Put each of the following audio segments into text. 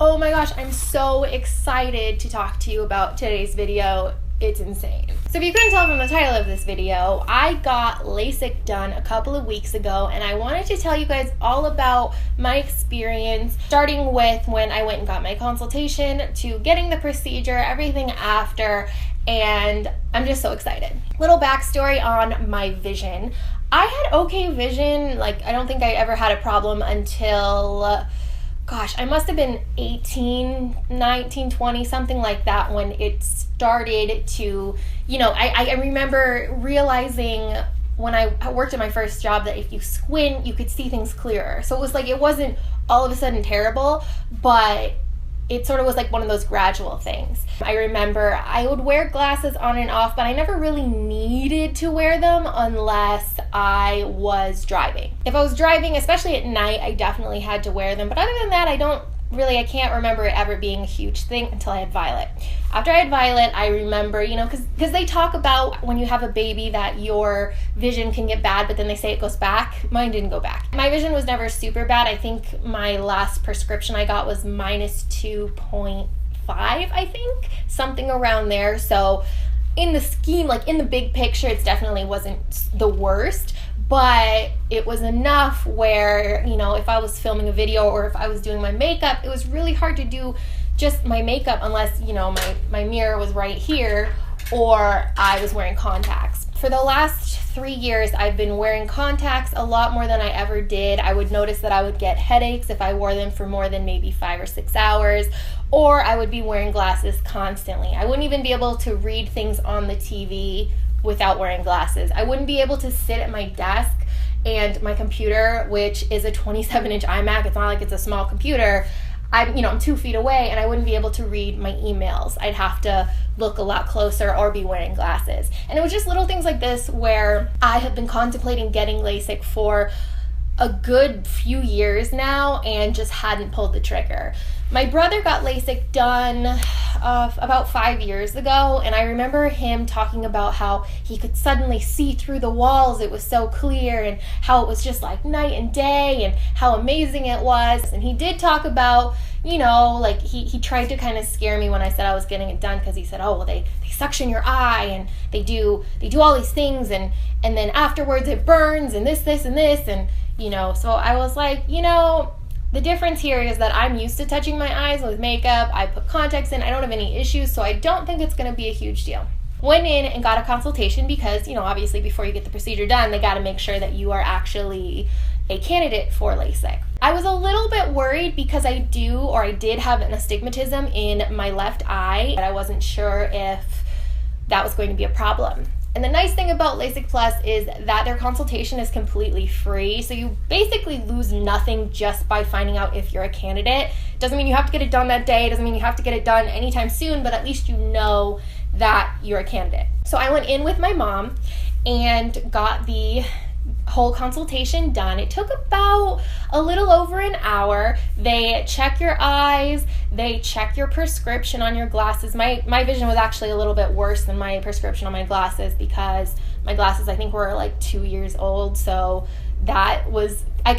Oh my gosh, I'm so excited to talk to you about today's video. It's insane. So if you couldn't tell from the title of this video, I got LASIK done a couple of weeks ago, and I wanted to tell you guys all about my experience, starting with when I went and got my consultation to getting the procedure, everything after, and I'm just so excited. Little backstory on my vision. I had okay vision, like I don't think I ever had a problem until gosh, I must have been 18, 19, 20, something like that when it started to, I remember realizing when I worked at my first job that if you squint, you could see things clearer. So it was like, it wasn't all of a sudden terrible, but it sort of was like one of those gradual things. I remember I would wear glasses on and off, but I never really needed to wear them unless I was driving. If I was driving, especially at night, I definitely had to wear them. But other than that, I can't remember it ever being a huge thing until I had Violet. After I had Violet, I remember, because they talk about when you have a baby that your vision can get bad, but then they say it goes back. Mine didn't go back. My vision was never super bad. I think my last prescription I got was -2.5, I think, something around there. So in the scheme, like in the big picture, it definitely wasn't the worst. But it was enough where, if I was filming a video or if I was doing my makeup, it was really hard to do just my makeup unless, my mirror was right here or I was wearing contacts. For the last 3 years, I've been wearing contacts a lot more than I ever did. I would notice that I would get headaches if I wore them for more than maybe 5 or 6 hours, or I would be wearing glasses constantly. I wouldn't even be able to read things on the TV without wearing glasses. I wouldn't be able to sit at my desk and my computer, which is a 27-inch iMac, it's not like it's a small computer, I'm 2 feet away and I wouldn't be able to read my emails. I'd have to look a lot closer or be wearing glasses. And it was just little things like this where I have been contemplating getting LASIK for a good few years now and just hadn't pulled the trigger. My brother got LASIK done about 5 years ago, and I remember him talking about how he could suddenly see through the walls. It was so clear, and how it was just like night and day, and how amazing it was. And he did talk about, like he tried to kind of scare me when I said I was getting it done, because he said, oh, well, they suction your eye, and they do all these things, and then afterwards it burns, and this, and this, and so I was like, the difference here is that I'm used to touching my eyes with makeup. I put contacts in. I don't have any issues, so I don't think it's going to be a huge deal. Went in and got a consultation because, obviously before you get the procedure done, they got to make sure that you are actually a candidate for LASIK. I was a little bit worried because I did have an astigmatism in my left eye, but I wasn't sure if that was going to be a problem. And the nice thing about LasikPlus is that their consultation is completely free. So you basically lose nothing just by finding out if you're a candidate. Doesn't mean you have to get it done that day. Doesn't mean you have to get it done anytime soon, but at least you know that you're a candidate. So I went in with my mom and got the whole consultation done. It took about a little over an hour. They check your eyes, they check your prescription on your glasses. My vision was actually a little bit worse than my prescription on my glasses because my glasses I think were like 2 years old, so I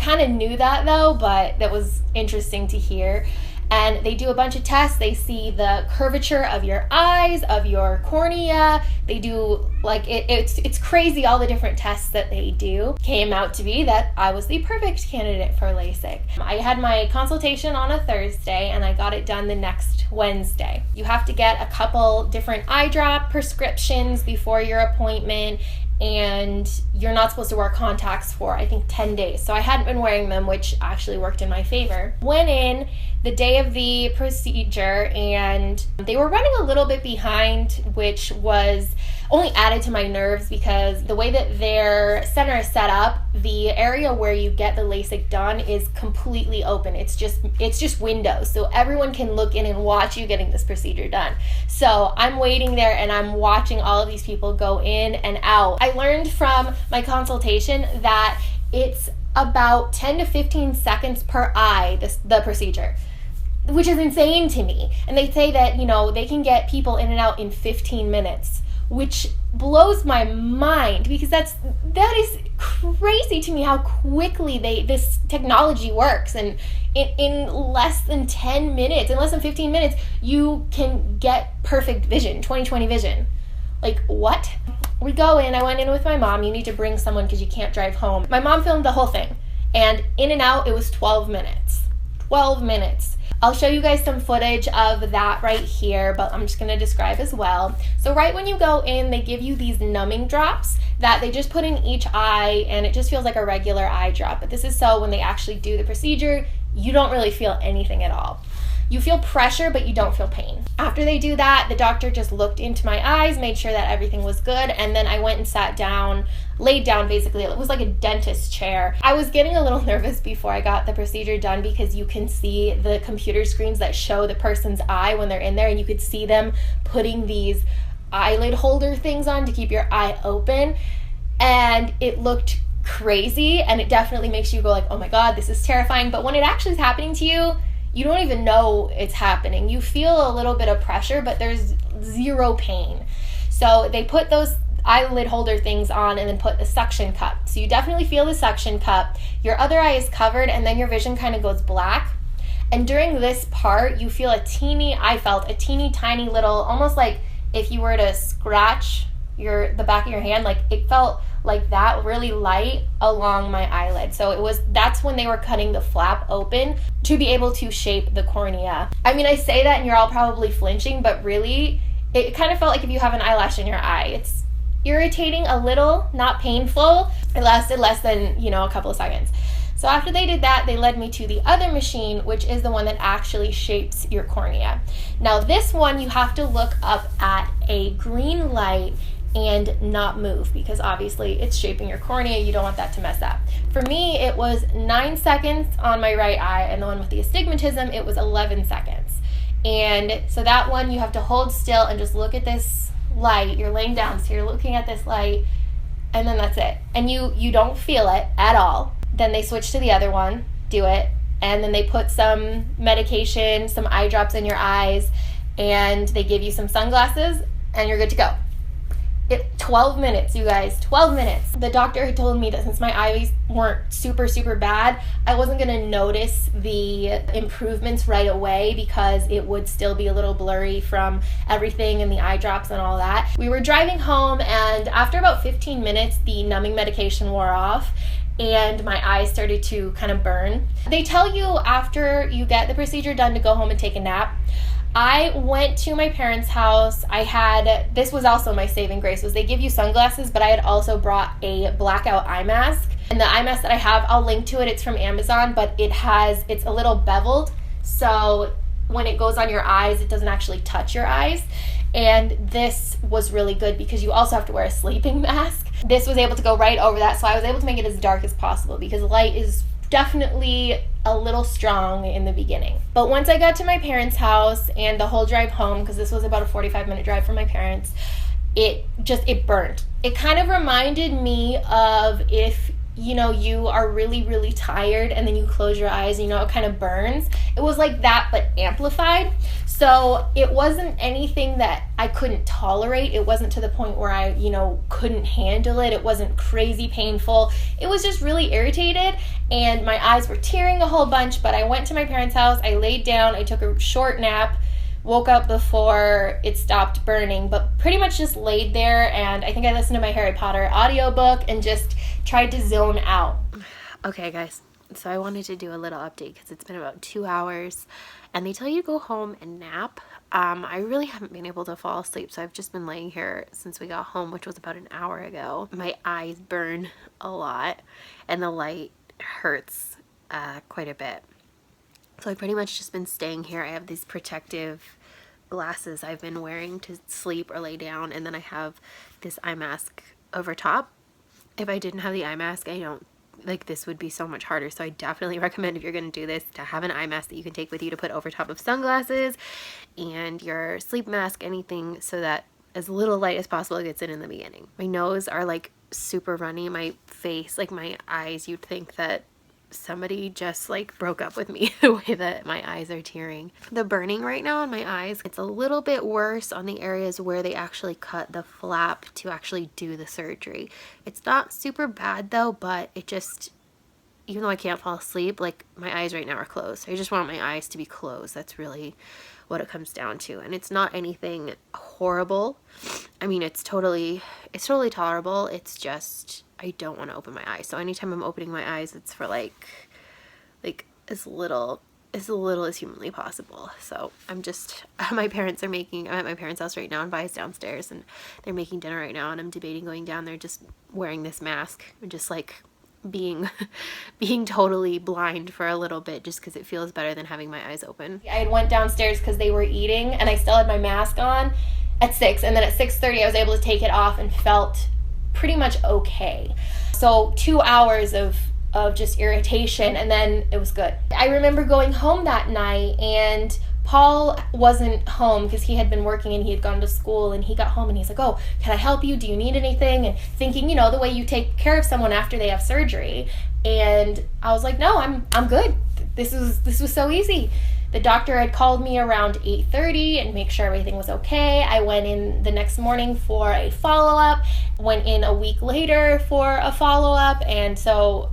kind of knew that though, but that was interesting to hear. And they do a bunch of tests. They see the curvature of your eyes, of your cornea. They do, it's crazy all the different tests that they do. Came out to be that I was the perfect candidate for LASIK. I had my consultation on a Thursday and I got it done the next Wednesday. You have to get a couple different eye drop prescriptions before your appointment, and you're not supposed to wear contacts for, I think, 10 days. So I hadn't been wearing them, which actually worked in my favor. Went in the day of the procedure, and they were running a little bit behind, which was only added to my nerves because the way that their center is set up, the area where you get the LASIK done is completely open. It's just windows, so everyone can look in and watch you getting this procedure done. So I'm waiting there and I'm watching all of these people go in and out. I learned from my consultation that it's about 10 to 15 seconds per eye, the procedure, which is insane to me. And they say that, they can get people in and out in 15 minutes, which blows my mind because that is crazy to me how quickly this technology works, and in less than 10 minutes, in less than 15 minutes, you can get perfect vision, 20/20 vision. Like, what? We go in, I went in with my mom. You need to bring someone because you can't drive home. My mom filmed the whole thing, and in and out it was 12 minutes. 12 minutes. I'll show you guys some footage of that right here, but I'm just going to describe as well. So right when you go in, they give you these numbing drops that they just put in each eye, and it just feels like a regular eye drop. But this is so when they actually do the procedure, you don't really feel anything at all. You feel pressure, but you don't feel pain. After they do that, the doctor just looked into my eyes, made sure that everything was good, and then I went and sat down, laid down basically. It was like a dentist chair. I was getting a little nervous before I got the procedure done because you can see the computer screens that show the person's eye when they're in there, and you could see them putting these eyelid holder things on to keep your eye open, and it looked crazy, and it definitely makes you go like, oh my God, this is terrifying. But when it actually is happening to you, you don't even know it's happening. You feel a little bit of pressure, but there's zero pain. So they put those eyelid holder things on and then put a suction cup. So you definitely feel the suction cup. Your other eye is covered, and then your vision kind of goes black. And during this part, you feel I felt a teeny tiny little, almost like if you were to scratch the back of your hand, like it felt like that, really light along my eyelid. So that's when they were cutting the flap open to be able to shape the cornea. I mean, I say that and you're all probably flinching, but really it kind of felt like if you have an eyelash in your eye. It's irritating a little, not painful. It lasted less than, a couple of seconds. So after they did that, they led me to the other machine, which is the one that actually shapes your cornea. Now this one, you have to look up at a green light and not move, because obviously it's shaping your cornea. You don't want that to mess up. For me, it was 9 seconds on my right eye, and the one with the astigmatism, it was 11 seconds. And so that one, you have to hold still and just look at this light. You're laying down, so you're looking at this light, and then that's it. And you don't feel it at all. Then they switch to the other one, do it, and then they put some medication, some eye drops in your eyes, and they give you some sunglasses, and you're good to go. 12 minutes, you guys, 12 minutes. The doctor had told me that since my eyes weren't super, super bad, I wasn't gonna notice the improvements right away because it would still be a little blurry from everything and the eye drops and all that. We were driving home, and after about 15 minutes, the numbing medication wore off and my eyes started to kind of burn. They tell you after you get the procedure done to go home and take a nap. I went to my parents' house. This was also my saving grace, was they give you sunglasses, but I had also brought a Blackout Eye Mask. And the eye mask that I have, I'll link to it. It's from Amazon, but it's a little beveled. So when it goes on your eyes, it doesn't actually touch your eyes. And this was really good because you also have to wear a sleeping mask. This was able to go right over that, so I was able to make it as dark as possible because light is definitely a little strong in the beginning. But once I got to my parents' house and the whole drive home, because this was about a 45-minute drive from my parents, it burned. It kind of reminded me of if you are really, really tired and then you close your eyes, it kind of burns. It was like that, but amplified. So it wasn't anything that I couldn't tolerate. It wasn't to the point where I, couldn't handle it. It wasn't crazy painful. It was just really irritated, and my eyes were tearing a whole bunch. But I went to my parents' house, I laid down, I took a short nap, woke up before it stopped burning, but pretty much just laid there, and I think I listened to my Harry Potter audiobook and just tried to zone out. Okay, guys, so I wanted to do a little update because it's been about 2 hours, and they tell you to go home and nap. I really haven't been able to fall asleep, so I've just been laying here since we got home, which was about an hour ago. My eyes burn a lot, and the light hurts quite a bit. So I've pretty much just been staying here. I have these protective glasses I've been wearing to sleep or lay down, and then I have this eye mask over top. If I didn't have the eye mask, this would be so much harder. So I definitely recommend, if you're going to do this, to have an eye mask that you can take with you to put over top of sunglasses and your sleep mask, anything, so that as little light as possible gets in the beginning. My nose are like super runny. My face, like my eyes, you'd think that somebody just like broke up with me the way that my eyes are tearing. The burning right now on my eyes, it's a little bit worse on the areas where they actually cut the flap to actually do the surgery. It's not super bad though, but it just, even though I can't fall asleep, like my eyes right now are closed. I just want my eyes to be closed. That's really what it comes down to. And it's not anything horrible. I mean, it's totally tolerable. It's just, I don't want to open my eyes. So anytime I'm opening my eyes, it's for like as little as humanly possible. So I'm just, my parents are making, I'm at my parents' house right now, and Vi's downstairs, and they're making dinner right now, and I'm debating going down there just wearing this mask and just like being totally blind for a little bit, just because it feels better than having my eyes open. I went downstairs because they were eating, and I still had my mask on at 6, and then at 6:30 I was able to take it off and felt pretty much okay. So 2 hours of just irritation, and then it was good. I remember going home that night, and Paul wasn't home because he had been working and he had gone to school, and he got home and he's like, oh, can I help you? Do you need anything? And thinking, you know, the way you take care of someone after they have surgery. And I was like, no, I'm good. This was so easy. The doctor had called me around 8:30 and make sure everything was okay. I went in the next morning for a follow-up, went in a week later for a follow-up, and so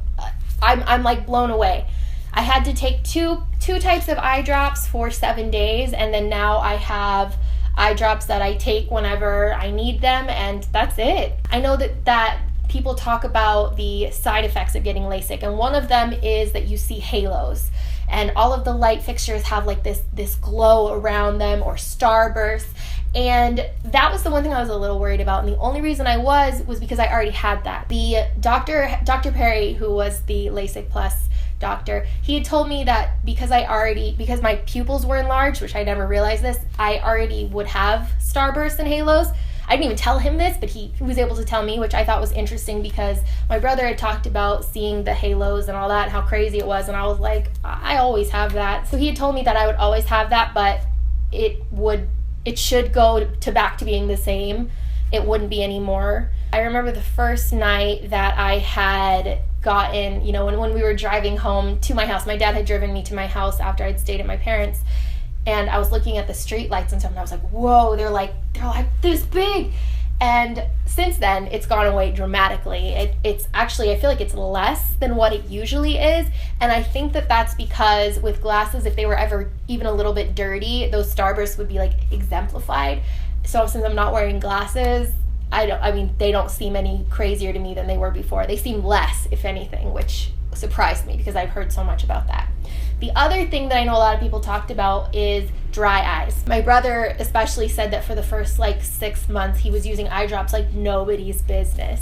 I'm like blown away. I had to take two types of eye drops for 7 days, and then now I have eye drops that I take whenever I need them, and that's it. I know that people talk about the side effects of getting LASIK, and one of them is that you see halos, and all of the light fixtures have like this glow around them, or starbursts, and that was the one thing I was a little worried about, and the only reason I was because I already had that. The Dr. Perry, who was the LasikPlus doctor, he had told me that because my pupils were enlarged, which I never realized this, I already would have starbursts and halos. I didn't even tell him this, but he was able to tell me, which I thought was interesting because my brother had talked about seeing the halos and all that and how crazy it was, and I was like, I always have that. So he had told me that I would always have that, but it should go back to being the same. It wouldn't be anymore. I remember the first night that I had gotten, you know, when we were driving home to my house, my dad had driven me to my house after I'd stayed at my parents', and I was looking at the street lights and stuff, and I was like, whoa, they're like this big. And since then, it's gone away dramatically. It's actually, I feel like it's less than what it usually is, and I think that that's because with glasses, if they were ever even a little bit dirty, those starbursts would be like exemplified. So since I'm not wearing glasses, they don't seem any crazier to me than they were before. They seem less, if anything, which surprised me because I've heard so much about that. The other thing that I know a lot of people talked about is dry eyes. My brother especially said that for the first 6 months he was using eye drops like nobody's business.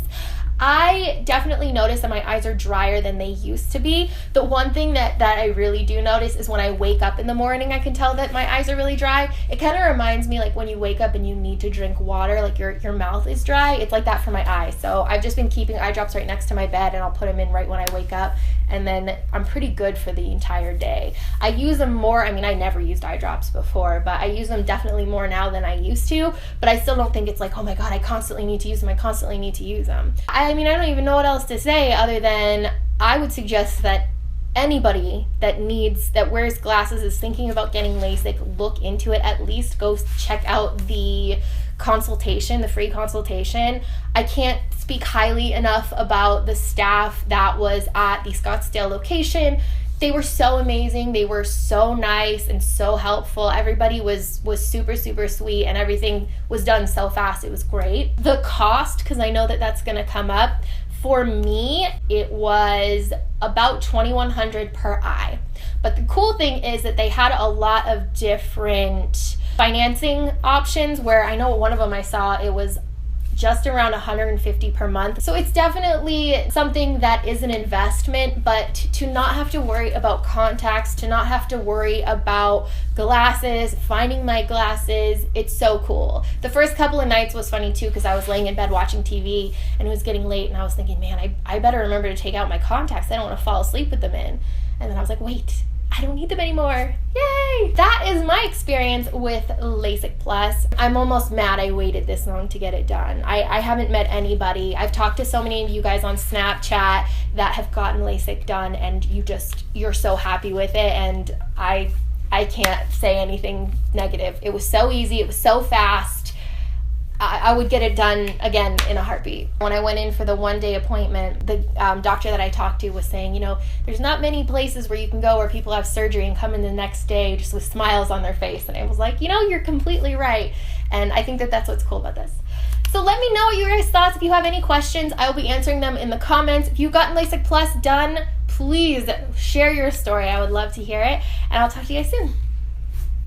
I definitely notice that my eyes are drier than they used to be. The one thing that I really do notice is when I wake up in the morning, I can tell that my eyes are really dry. It kind of reminds me like when you wake up and you need to drink water, like your mouth is dry. It's like that for my eyes. So I've just been keeping eye drops right next to my bed, and I'll put them in right when I wake up, and then I'm pretty good for the entire day. I use them more. I mean, I never used eye drops before, but I use them definitely more now than I used to, but I still don't think it's like, oh my God, I constantly need to use them. I constantly need to use them. I mean, I don't even know what else to say other than I would suggest that anybody that wears glasses is thinking about getting LASIK, look into it. At least go check out the consultation, the free consultation. I can't speak highly enough about the staff that was at the Scottsdale location. They were so amazing. They were so nice and so helpful. Everybody was super, super sweet, and everything was done so fast. It was great. The cost, because I know that that's going to come up, for me, it was about $2,100 per eye. But the cool thing is that they had a lot of different financing options, where I know one of them I saw, it was just around $150 per month. So it's definitely something that is an investment, but to not have to worry about contacts, to not have to worry about glasses, finding my glasses, it's so cool. The first couple of nights was funny too, because I was laying in bed watching TV and it was getting late, and I was thinking, man, I better remember to take out my contacts. I don't want to fall asleep with them in. And then I was like, wait, I don't need them anymore. Yay! That is my experience with LasikPlus. I'm almost mad I waited this long to get it done. I haven't met anybody. I've talked to so many of you guys on Snapchat that have gotten LASIK done, and you're so happy with it, and I can't say anything negative. It was so easy, it was so fast. I would get it done again in a heartbeat. When I went in for the one-day appointment, the doctor that I talked to was saying, there's not many places where you can go where people have surgery and come in the next day just with smiles on their face. And I was like, you're completely right. And I think that that's what's cool about this. So let me know what you guys' thoughts. If you have any questions, I will be answering them in the comments. If you've gotten LasikPlus done, please share your story. I would love to hear it. And I'll talk to you guys soon.